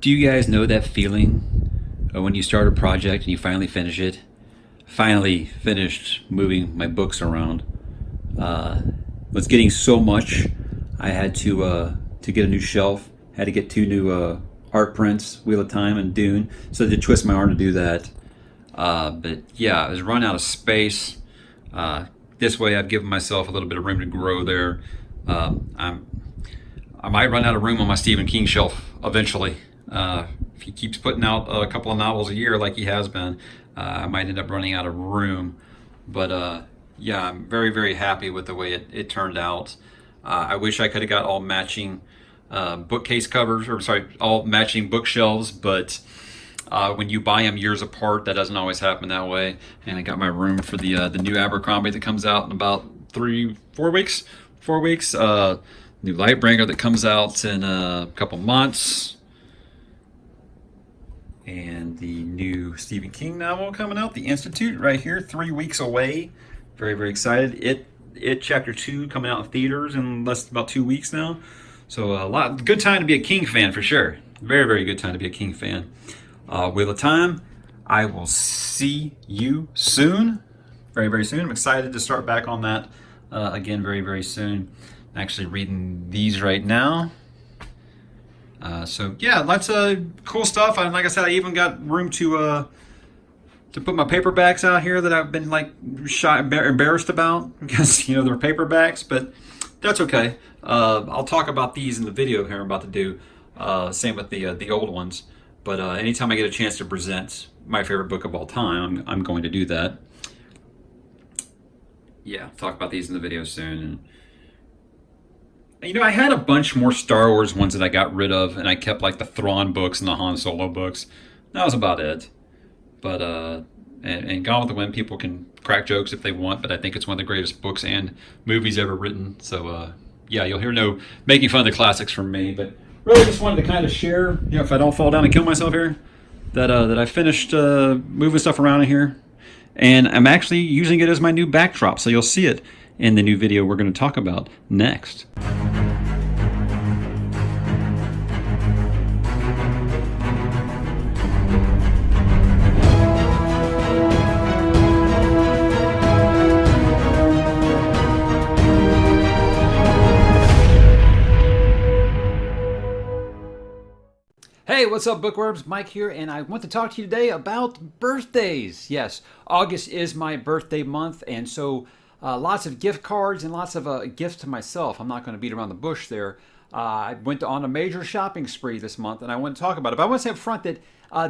Do you guys know that feeling when you start a project and you finally finish it? Finally finished moving my books around. Was getting so much, I had to get a new shelf. Had to get two new art prints, Wheel of Time and Dune. So I did twist my arm to do that. But yeah, I was running out of space. This way, I've given myself a little bit of room to grow there. I'm I might run out of room on my Stephen King shelf eventually. If he keeps putting out a couple of novels a year like he has been, I might end up running out of room. But yeah, I'm very, very happy with the way it turned out. I wish I could have got all matching bookcase covers, or sorry, all matching bookshelves, but when you buy them years apart, that doesn't always happen that way. And I got my room for the new Abercrombie that comes out in about 3-4 weeks. 4 weeks. New Lightbringer that comes out in a couple months, and the new Stephen King novel coming out, The Institute, right here, 3 weeks away. Very, very excited. It Chapter 2 coming out in theaters in less than about 2 weeks now. So good time to be a King fan for sure. Very, very good time to be a King fan. Wheel of Time, I will see you soon. Very, very soon. I'm excited to start back on that again very, very soon. I'm actually reading these right now. So yeah, lots of cool stuff. And like I said, I even got room to put my paperbacks out here that I've been like embarrassed about because they're paperbacks, but that's okay. I'll talk about these in the video here I'm about to do. Same with the old ones. But anytime I get a chance to present my favorite book of all time, I'm going to do that. Yeah, talk about these in the video soon. I had a bunch more Star Wars ones that I got rid of, and I kept like the Thrawn books and the Han Solo books. That was about it. But and Gone with the Wind, people can crack jokes if they want, but I think it's one of the greatest books and movies ever written. So yeah, you'll hear no making fun of the classics from me, but really just wanted to kind of share, if I don't fall down and kill myself here, that I finished moving stuff around in here, and I'm actually using it as my new backdrop, so you'll see it in the new video we're going to talk about next. Hey, what's up, bookworms? Mike here, and I want to talk to you today about birthdays. Yes, August is my birthday month, and so lots of gift cards and lots of gifts to myself. I'm not going to beat around the bush there. I went on a major shopping spree this month, and I want to talk about it. But I want to say up front that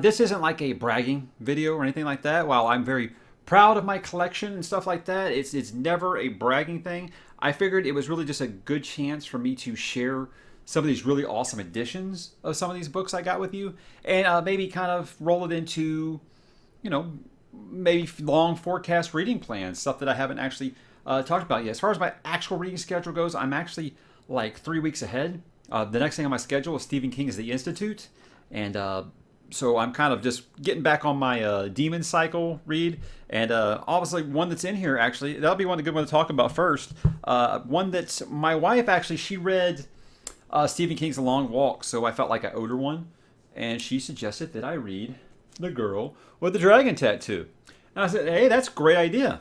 this isn't like a bragging video or anything like that. While I'm very proud of my collection and stuff like that, it's never a bragging thing. I figured it was really just a good chance for me to share some of these really awesome editions of some of these books I got with you, and maybe kind of roll it into, maybe long forecast reading plans, stuff that I haven't actually talked about yet. As far as my actual reading schedule goes, I'm actually like 3 weeks ahead. The next thing on my schedule is Stephen King's The Institute, and so I'm kind of just getting back on my Demon Cycle read, and obviously one that's in here, actually, that'll be one of the good ones to talk about first. One that's my wife, actually, she read Stephen King's The Long Walk, so I felt like I owed her one, and she suggested that I read The Girl with the Dragon Tattoo. And I said, hey, that's a great idea.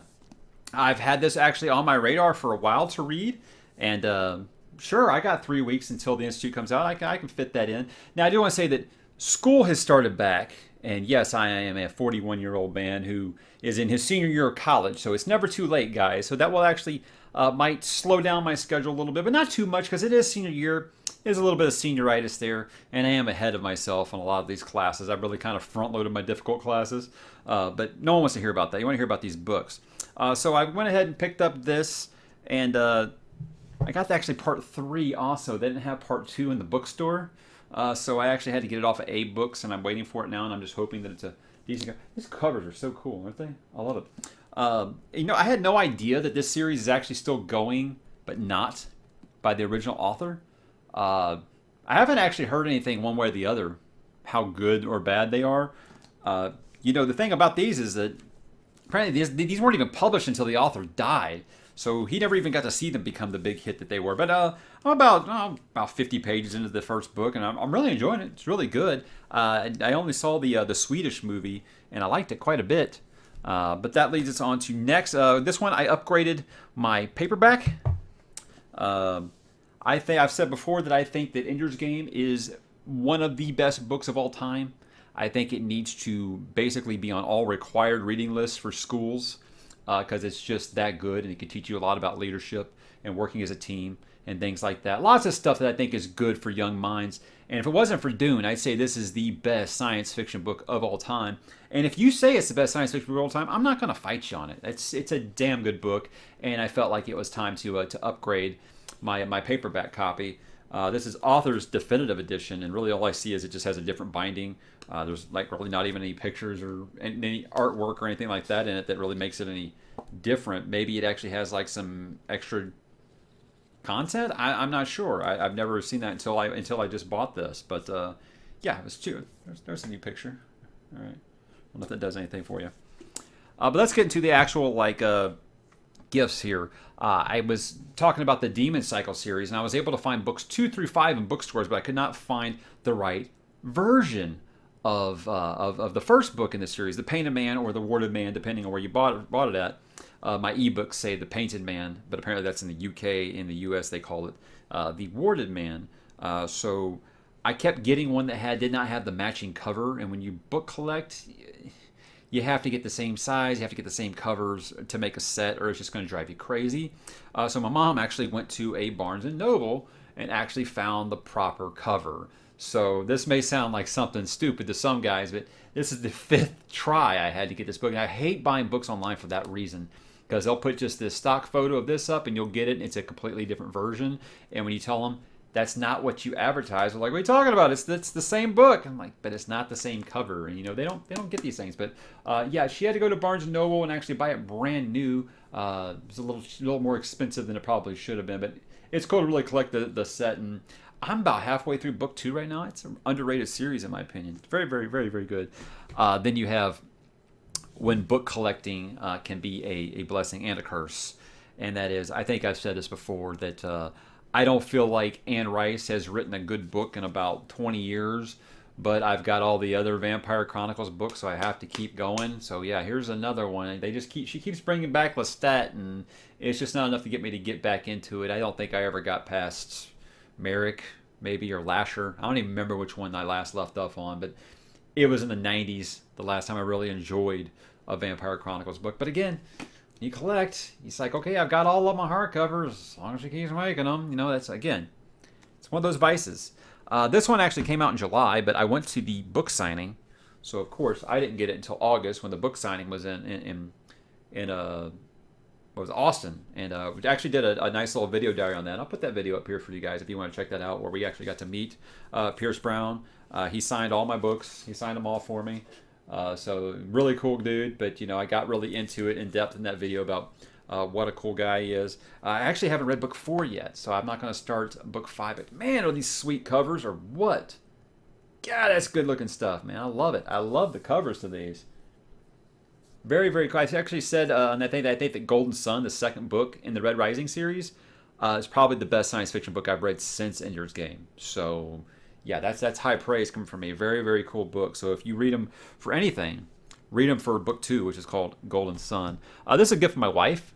I've had this actually on my radar for a while to read, and sure, I got 3 weeks until The Institute comes out. I can fit that in. Now, I do want to say that school has started back, and yes, I am a 41-year-old man who is in his senior year of college, so it's never too late, guys. So that will actually might slow down my schedule a little bit, but not too much because it is senior year. There's a little bit of senioritis there, and I am ahead of myself on a lot of these classes. I've really kind of front-loaded my difficult classes, but no one wants to hear about that. You want to hear about these books. So I went ahead and picked up this, and I got actually part 3 also. They didn't have part 2 in the bookstore, so I actually had to get it off of A Books, and I'm waiting for it now, and I'm just hoping that it's a decent cover. These covers are so cool, aren't they? I love it. I had no idea that this series is actually still going, but not by the original author. I haven't actually heard anything one way or the other, how good or bad they are. The thing about these is that apparently these weren't even published until the author died. So he never even got to see them become the big hit that they were. But I'm about 50 pages into the first book, and I'm really enjoying it. It's really good. I only saw the Swedish movie, and I liked it quite a bit. But that leads us on to next. This one I upgraded my paperback. I think I've said before that I think that Ender's Game is one of the best books of all time. I think it needs to basically be on all required reading lists for schools because it's just that good, and it can teach you a lot about leadership and working as a team and things like that. Lots of stuff that I think is good for young minds. And if it wasn't for Dune, I'd say this is the best science fiction book of all time. And if you say it's the best science fiction book of all time, I'm not going to fight you on it. It's a damn good book, and I felt like it was time to upgrade my paperback copy. This is author's definitive edition, and really all I see is it just has a different binding. There's like really not even any pictures or any artwork or anything like that in it that really makes it any different. Maybe it actually has like some extra content. I'm not sure. I've never seen that until I just bought this. But yeah, it was cute. There's a new picture. All right. I don't know if that does anything for you. But let's get into the actual gifts here. I was talking about the Demon Cycle series, and I was able to find books 2 through 5 in bookstores, but I could not find the right version of the first book in the series, The Painted Man or The Warded Man, depending on where you bought it at. My ebooks say The Painted Man, but apparently that's in the UK. In the US, they call it The Warded Man. So I kept getting one that did not have the matching cover, and when you book collect, you have to get the same size, you have to get the same covers to make a set, or it's just going to drive you crazy. So my mom actually went to a Barnes & Noble and actually found the proper cover. So this may sound like something stupid to some guys, but this is the 5th try I had to get this book. And I hate buying books online for that reason, because they'll put just this stock photo of this up and you'll get it, and it's a completely different version. And when you tell them that's not what you advertise, they're like, "What are you talking about? It's the same book." I'm like, "But it's not the same cover." And they don't get these things. But yeah, she had to go to Barnes & Noble and actually buy it brand new. It was a little more expensive than it probably should have been, but it's cool to really collect the set. And I'm about halfway through book 2 right now. It's an underrated series in my opinion. It's very, very, very, very good. Then you have when book collecting can be a blessing and a curse. And that is, I think I've said this before, that I don't feel like Anne Rice has written a good book in about 20 years, but I've got all the other Vampire Chronicles books, so I have to keep going. So yeah, here's another one. She keeps bringing back Lestat, and it's just not enough to get me to get back into it. I don't think I ever got past Merrick, maybe, or Lasher. I don't even remember which one I last left off on, but it was in the 90s, the last time I really enjoyed a Vampire Chronicles book. But again, you collect, it's like, okay, I've got all of my hardcovers, as long as she keeps making them. That's, again, it's one of those vices. This one actually came out in July, but I went to the book signing, so of course I didn't get it until August when the book signing was in Austin, and we actually did a nice little video diary on that. I'll put that video up here for you guys if you want to check that out, where we actually got to meet Pierce Brown. He signed all my books. He signed them all for me. So really cool dude, but I got really into it in depth in that video about what a cool guy he is. I actually haven't read book 4 yet, so I'm not going to start book 5. But man, are these sweet covers, or what? God, that's good looking stuff, man. I love it. I love the covers to these. Very, very cool. I actually said, and I think that Golden Sun, the second book in the Red Rising series, is probably the best science fiction book I've read since Ender's Game. So yeah, that's high praise coming from me. Very, very cool book. So if you read them for anything, read them for book 2, which is called Golden Sun. This is a gift from my wife.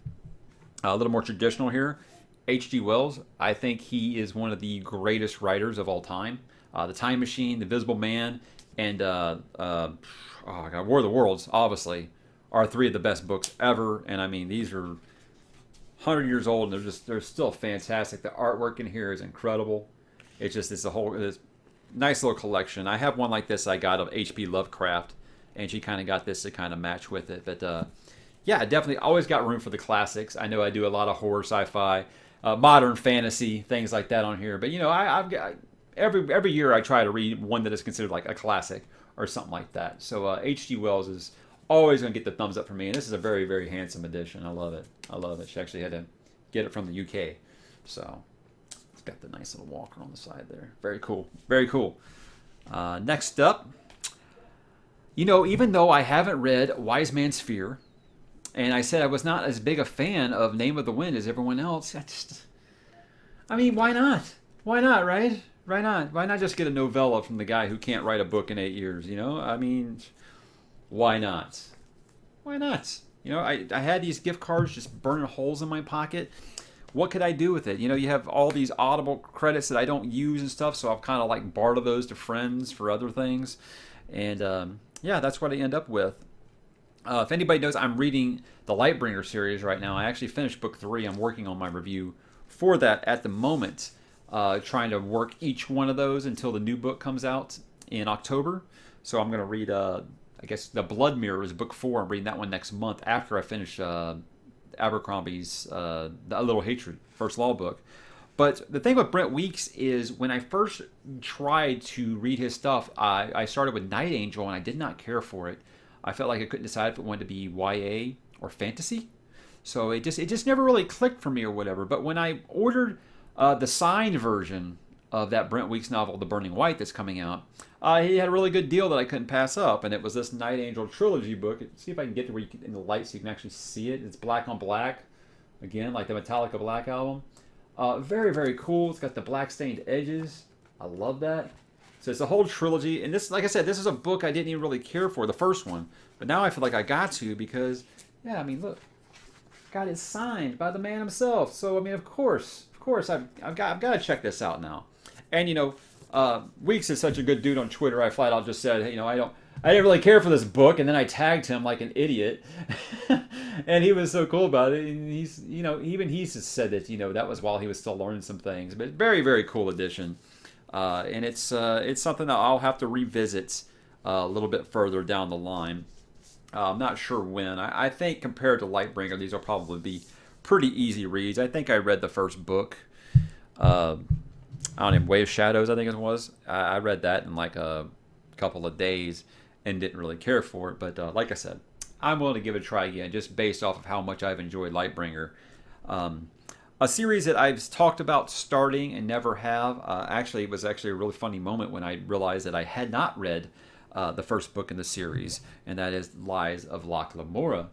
A little more traditional here. H.G. Wells. I think he is one of the greatest writers of all time. The Time Machine, The Invisible Man, and War of the Worlds, obviously, are 3 of the best books ever. And I mean, these are 100 years old, and they're still fantastic. The artwork in here is incredible. It's this nice little collection. I have one like this I got of H.P. Lovecraft, and she kind of got this to kind of match with it. But yeah, definitely always got room for the classics. I know I do a lot of horror, sci-fi, modern fantasy, things like that on here. But I've got every year I try to read one that is considered like a classic or something like that. So H.G. Wells is always going to get the thumbs up for me, and this is a very, very handsome edition. I love it. I love it. She actually had to get it from the UK, so it's got the nice little walker on the side there. Very cool. Very cool. Next up, even though I haven't read Wise Man's Fear, And I said I was not as big a fan of Name of the Wind as everyone else. I mean, why not? Why not, right? Why not? Why not just get a novella from the guy who can't write a book in 8 years? I mean, why not? Why not? I had these gift cards just burning holes in my pocket. What could I do with it? You have all these Audible credits that I don't use and stuff, so I've kind of like bartered those to friends for other things. And yeah, that's what I end up with. If anybody knows, I'm reading the Lightbringer series right now. I actually finished book 3. I'm working on my review for that at the moment, trying to work each one of those until the new book comes out in October. So I'm going to read, I guess, The Blood Mirror is book 4. I'm reading that one next month after I finish Abercrombie's A Little Hatred, First Law book. But the thing with Brent Weeks is when I first tried to read his stuff, I started with Night Angel and I did not care for it. I felt like I couldn't decide if it wanted to be YA or fantasy. So it just never really clicked for me or whatever. But when I ordered the signed version of that Brent Weeks novel, The Burning White, that's coming out, he had a really good deal that I couldn't pass up. And it was this Night Angel trilogy book. See if I can get to where you can, in the light so you can actually see it. It's black on black. Again, like the Metallica Black album. Very, very cool. It's got the black stained edges. I love that. So it's a whole trilogy. And this, like I said, this is a book I didn't even really care for, the first one. But now I feel like I got to because, yeah, I mean, look. Got it signed by the man himself. So, I mean, of course, I've got to check this out now. And, Weeks is such a good dude on Twitter. I flat out just said, hey, I didn't really care for this book. And then I tagged him like an idiot. And he was so cool about it. And he's, even he's said that, that was while he was still learning some things. But very, very cool edition. And it's something that I'll have to revisit a little bit further down the line. I'm not sure when. I think compared to Lightbringer, these will probably be pretty easy reads. I think I read the first book. I don't know, Way of Shadows, I think it was. I read that in like a couple of days and didn't really care for it. But like I said, I'm willing to give it a try again, just based off of how much I've enjoyed Lightbringer. A series that I've talked about starting and never have. It was actually a really funny moment when I realized that I had not read the first book in the series, and that is Lies of Locke Lamora.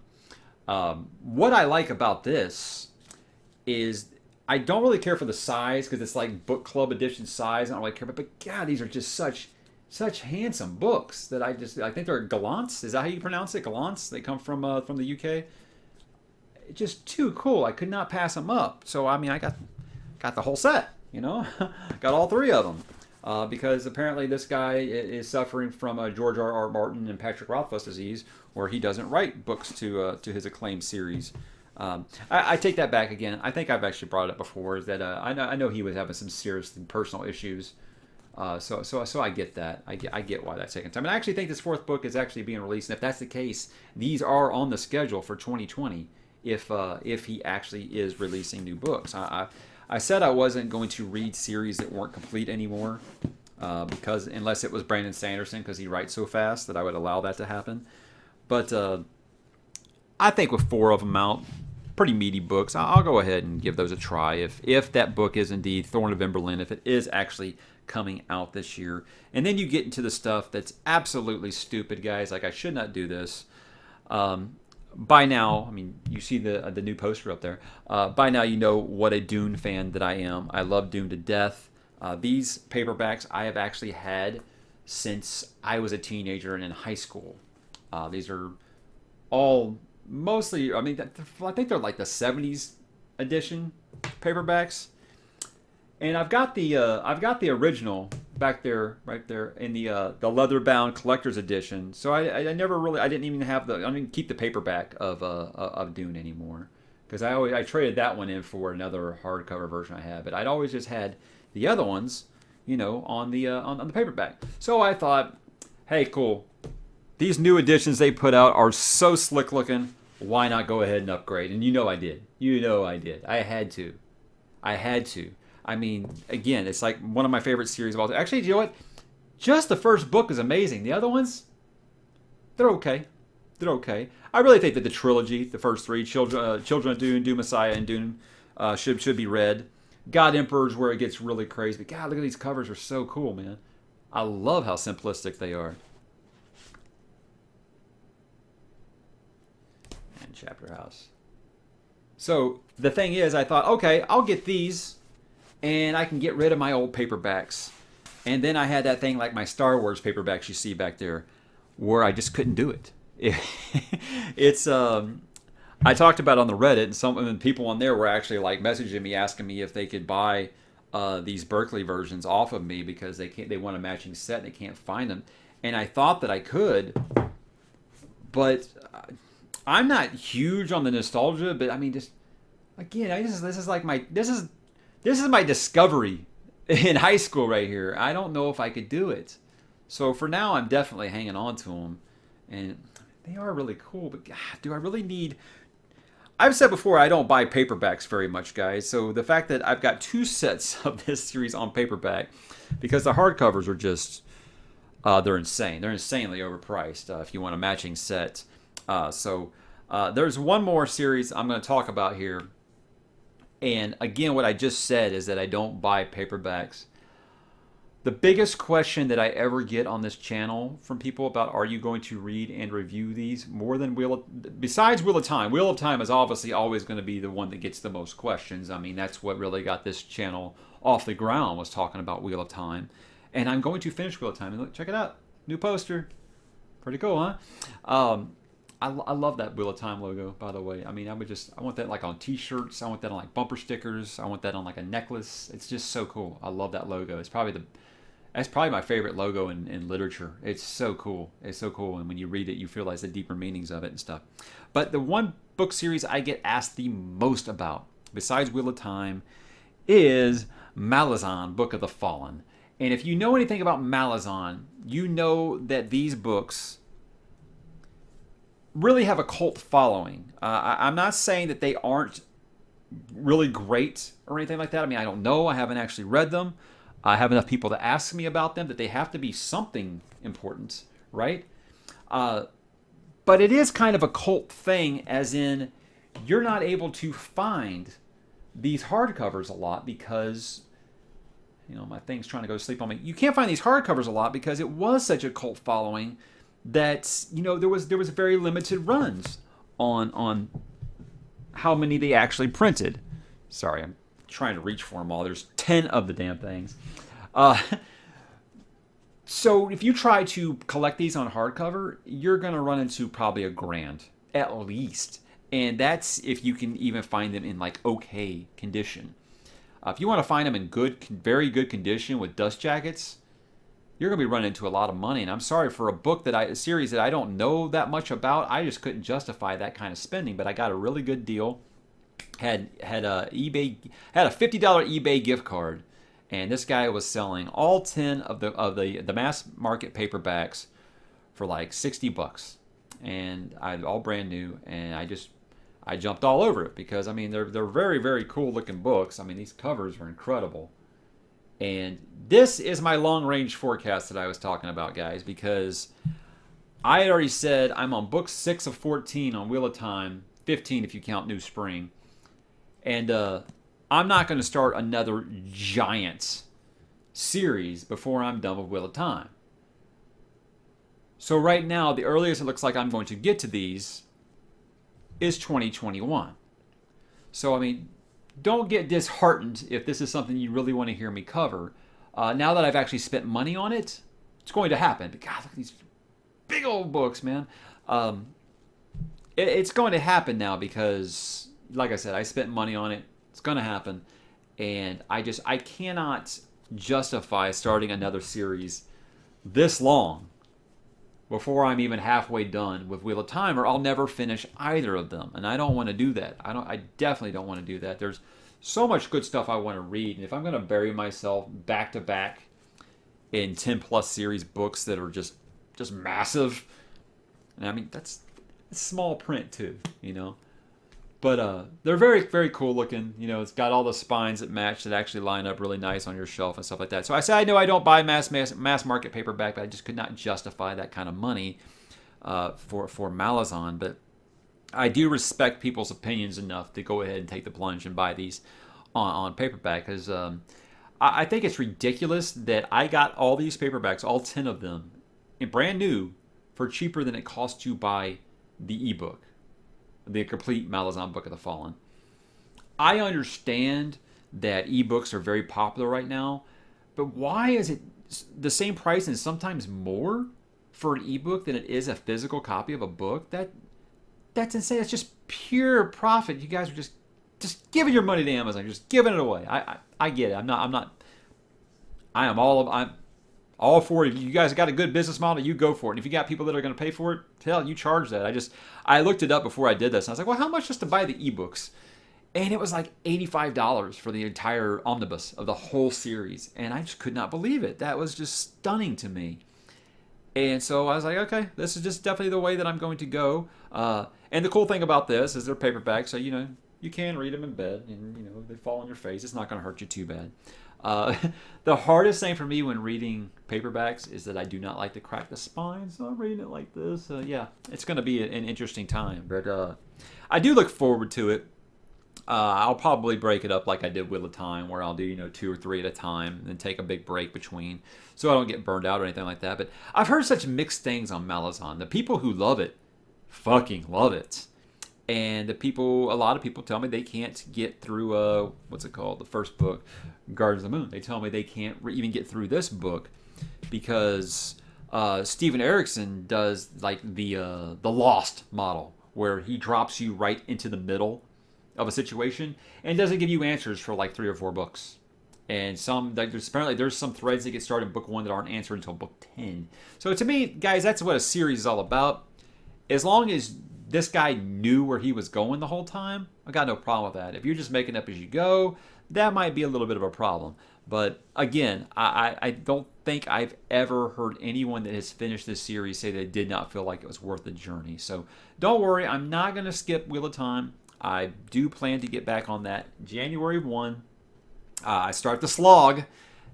What I like about this is I don't really care for the size because it's like book club edition size. I don't really care, but God, these are just such handsome books that I think they're gallants. Is that how you pronounce it? Gallants? They come from the UK. Just too cool. I could not pass them up. So I mean, I got the whole set. Got all 3 of them. Because apparently this guy is suffering from George R.R. Martin and Patrick Rothfuss disease, where he doesn't write books to his acclaimed series. I take that back again. I think I've actually brought it up before. Is that I know he was having some serious personal issues. So I get that. I get why that's taking time. And I actually think this 4th book is actually being released. And if that's the case, these are on the schedule for 2020. If he actually is releasing new books. I said I wasn't going to read series that weren't complete anymore, because unless it was Brandon Sanderson, because he writes so fast that I would allow that to happen. But I think with 4 of them out, pretty meaty books, I'll go ahead and give those a try. If that book is indeed Thorn of Emberlin, if it is actually coming out this year, and then you get into the stuff that's absolutely stupid, guys. Like I should not do this. By now, I mean, you see the new poster up there. By now, you know what a Dune fan that I am. I love Dune to death. These paperbacks I have actually had since I was a teenager and in high school. These are all mostly, I mean, I think they're like the 70s edition paperbacks. And I've got the original back there, right there in the leather-bound collector's edition. So I never really, I didn't keep the paperback of Dune anymore, because I traded that one in for another hardcover version I had. But I'd always just had the other ones, on the paperback. So I thought, hey, cool, these new editions they put out are so slick looking. Why not go ahead and upgrade? And I did. I had to. I mean, again, it's like one of my favorite series of all time. Actually, you know what? Just the first book is amazing. The other ones, they're okay. I really think that the trilogy, the first 3, Children of Dune, Dune Messiah, and Dune, should be read. God Emperor is where it gets really crazy. But God, look at these covers. Are so cool, man. I love how simplistic they are. And Chapter House. So the thing is, I thought, okay, I'll get these, and I can get rid of my old paperbacks. And then I had that thing like my Star Wars paperbacks you see back there, where I just couldn't do it. It's I talked about it on the Reddit, and some people on there were actually like messaging me asking me if they could buy these Berkeley versions off of me because they want a matching set and they can't find them. And I thought that I could, but I'm not huge on the nostalgia. But I mean, just again, this is like this is my discovery in high school right here. I don't know if I could do it. So for now, I'm definitely hanging on to them. And they are really cool. But God, do I really need... I've said before, I don't buy paperbacks very much, guys. So the fact that I've got 2 sets of this series on paperback, because the hardcovers are just... they're insane. They're insanely overpriced if you want a matching set. There's one more series I'm going to talk about here. And again, what I just said is that I don't buy paperbacks. The biggest question that I ever get on this channel from people about are you going to read and review these more than besides Wheel of Time. Wheel of Time is obviously always going to be the one that gets the most questions. I mean, that's what really got this channel off the ground, was talking about Wheel of Time. And I'm going to finish Wheel of Time. And look, check it out. New poster. Pretty cool, huh? I love that Wheel of Time logo, by the way. I mean, I want that like on t-shirts. I want that on like bumper stickers. I want that on like a necklace. It's just so cool. I love that logo. That's probably my favorite logo in literature. It's so cool. It's so cool. And when you read it, you realize the deeper meanings of it and stuff. But the one book series I get asked the most about, besides Wheel of Time, is Malazan, Book of the Fallen. And if you know anything about Malazan, you know that these books really have a cult following. I'm not saying that they aren't really great or anything like that. I mean, I don't know. I haven't actually read them. I have enough people to ask me about them that they have to be something important, right? But it is kind of a cult thing, as in you're not able to find these hardcovers a lot because, you know, my thing's trying to go to sleep on me. You can't find these hardcovers a lot because it was such a cult following that, you know, there was very limited runs on how many they actually printed. Sorry, I'm trying to reach for them all. There's 10 of the damn things. So if you try to collect these on hardcover, you're going to run into probably $1,000 at least. And that's if you can even find them in like okay condition. If you want to find them in very good condition with dust jackets, you're going to be running into a lot of money. And I'm sorry, for a series that I don't know that much about, I just couldn't justify that kind of spending. But I got a really good deal. Had a $50 eBay gift card, and this guy was selling all 10 of the mass market paperbacks for like $60, and all brand new. And I jumped all over it because I mean they're very, very cool looking books. I mean, these covers are incredible. And this is my long range forecast that I was talking about, guys, because I had already said I'm on book 6 of 14 on Wheel of Time, 15 if you count New Spring. And I'm not going to start another giant series before I'm done with Wheel of Time. So right now, the earliest it looks like I'm going to get to these is 2021. So, I mean, don't get disheartened if this is something you really want to hear me cover. Now that I've actually spent money on it, it's going to happen. But God, look at these big old books, man. It's going to happen now because, like I said, I spent money on it. It's going to happen. And I cannot justify starting another series this long before I'm even halfway done with Wheel of Time, or I'll never finish either of them. And I don't want to do that. I definitely don't want to do that. There's so much good stuff I want to read. And if I'm going to bury myself back to back in 10 plus series books that are just massive, and I mean, that's small print too, you know. But they're very, very cool looking. You know, it's got all the spines that match that actually line up really nice on your shelf and stuff like that. So I say I know I don't buy mass market paperback, but I just could not justify that kind of money for Malazan. But I do respect people's opinions enough to go ahead and take the plunge and buy these on paperback, because I think it's ridiculous that I got all these paperbacks, all 10 of them, brand new, for cheaper than it cost to buy the ebook. the complete Malazan Book of the Fallen. I understand that ebooks are very popular right now, but why is it the same price and sometimes more for an ebook than it is a physical copy of a book? That's insane. It's just pure profit. You guys are just giving your money to Amazon. You're just giving it away. I get it. I'm all for it. If you guys got a good business model, you go for it. And if you got people that are going to pay for it, hell, you charge that. I looked it up before I did this. And I was like, well, how much just to buy the ebooks? And it was like $85 for the entire omnibus of the whole series. And I just could not believe it. That was just stunning to me. And so I was like, okay, this is just definitely the way that I'm going to go. And the cool thing about this is they're paperback, so, you can read them in bed. And, they fall on your face. It's not going to hurt you too bad. The hardest thing for me when reading paperbacks is that I do not like to crack the spine, so I'm reading it like this. Yeah, it's going to be an interesting time. But I do look forward to it. I'll probably break it up like I did Wheel of Time, where I'll do 2 or 3 at a time and then take a big break between, so I don't get burned out or anything like that. But I've heard such mixed things on Malazan. The people who love it fucking love it, and a lot of people tell me they can't get through what's it called, the first book, Guardians of the Moon. They tell me they can't even get through this book because Steven Erikson does like the Lost model, where he drops you right into the middle of a situation and doesn't give you answers for like 3 or 4 books. And there's some threads that get started in book 1 that aren't answered until book 10. So to me, guys, that's what a series is all about. As long as this guy knew where he was going the whole time, I got no problem with that. If you're just making up as you go, that might be a little bit of a problem. But again, I don't think I've ever heard anyone that has finished this series say they did not feel like it was worth the journey. So don't worry, I'm not going to skip Wheel of Time. I do plan to get back on that January 1. I start the slog,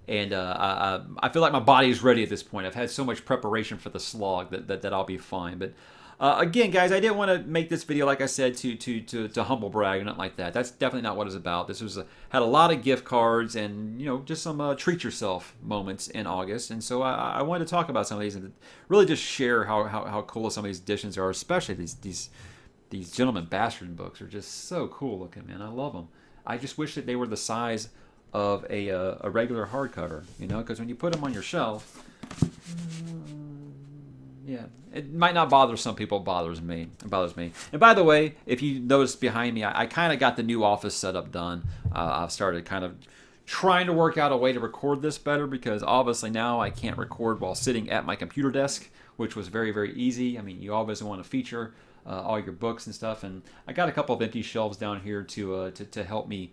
and I feel like my body is ready at this point. I've had so much preparation for the slog that I'll be fine. But again, guys, I didn't want to make this video, like I said, to humble brag or nothing like that. That's definitely not what it's about. This had a lot of gift cards and just some treat yourself moments in August, and so I wanted to talk about some of these and really just share how cool some of these editions are, especially these Gentleman Bastard books are just so cool looking, man. I love them. I just wish that they were the size of a regular hardcover, because when you put them on your shelf, yeah, it might not bother some people. It bothers me. And by the way, if you notice behind me, I kind of got the new office setup done. I've started kind of trying to work out a way to record this better, because obviously now I can't record while sitting at my computer desk, which was very, very easy. I mean, you obviously want to feature all your books and stuff, and I got a couple of empty shelves down here to help me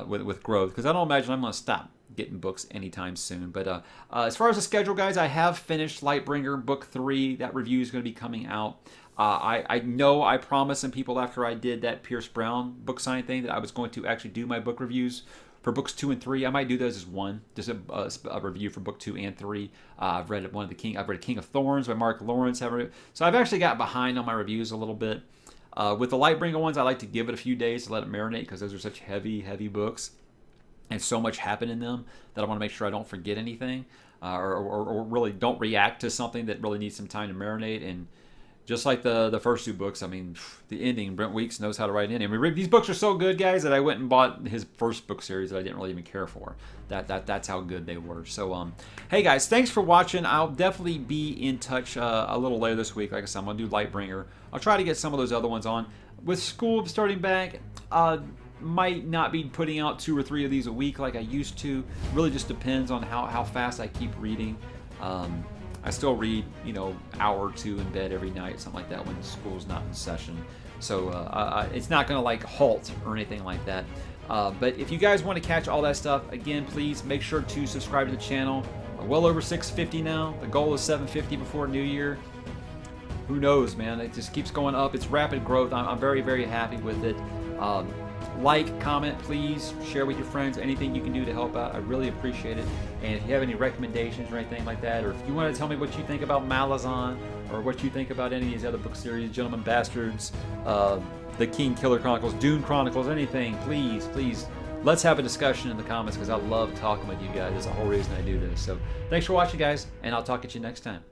with growth, because I don't imagine I'm going to stop getting books anytime soon. But as far as the schedule, guys, I have finished Lightbringer book 3. That review is going to be coming out. I know I promised some people after I did that Pierce Brown book signing thing that I was going to actually do my book reviews for books 2 and 3. I might do those as one, just a review for book 2 and 3. I've read King of Thorns by Mark Lawrence. So I've actually got behind on my reviews a little bit. With the Lightbringer ones, I like to give it a few days to let it marinate, because those are such heavy books, and so much happened in them that I want to make sure I don't forget anything, or really don't react to something that really needs some time to marinate. And just like the first 2 books, I mean, the ending, Brent Weeks knows how to write an ending. I mean, these books are so good, guys, that I went and bought his first book series that I didn't really even care for. That's how good they were. So, hey, guys, thanks for watching. I'll definitely be in touch a little later this week. Like I said, I'm going to do Lightbringer. I'll try to get some of those other ones on. With school starting back, might not be putting out 2 or 3 of these a week like I used to. Really just depends on how fast I keep reading. I still read, hour or 2 in bed every night, something like that, when school's not in session. So it's not going to like halt or anything like that. But if you guys want to catch all that stuff, again, please make sure to subscribe to the channel. We're well over 650 now. The goal is 750 before New Year. Who knows, man? It just keeps going up. It's rapid growth. I'm very, very happy with it. Like, comment, please. Share with your friends. Anything you can do to help out, I really appreciate it. And if you have any recommendations or anything like that, or if you want to tell me what you think about Malazan, or what you think about any of these other book series, Gentleman Bastards, the King Killer Chronicles, Dune Chronicles, anything, please, let's have a discussion in the comments, because I love talking with you guys. That's the whole reason I do this. So thanks for watching, guys, and I'll talk at you next time.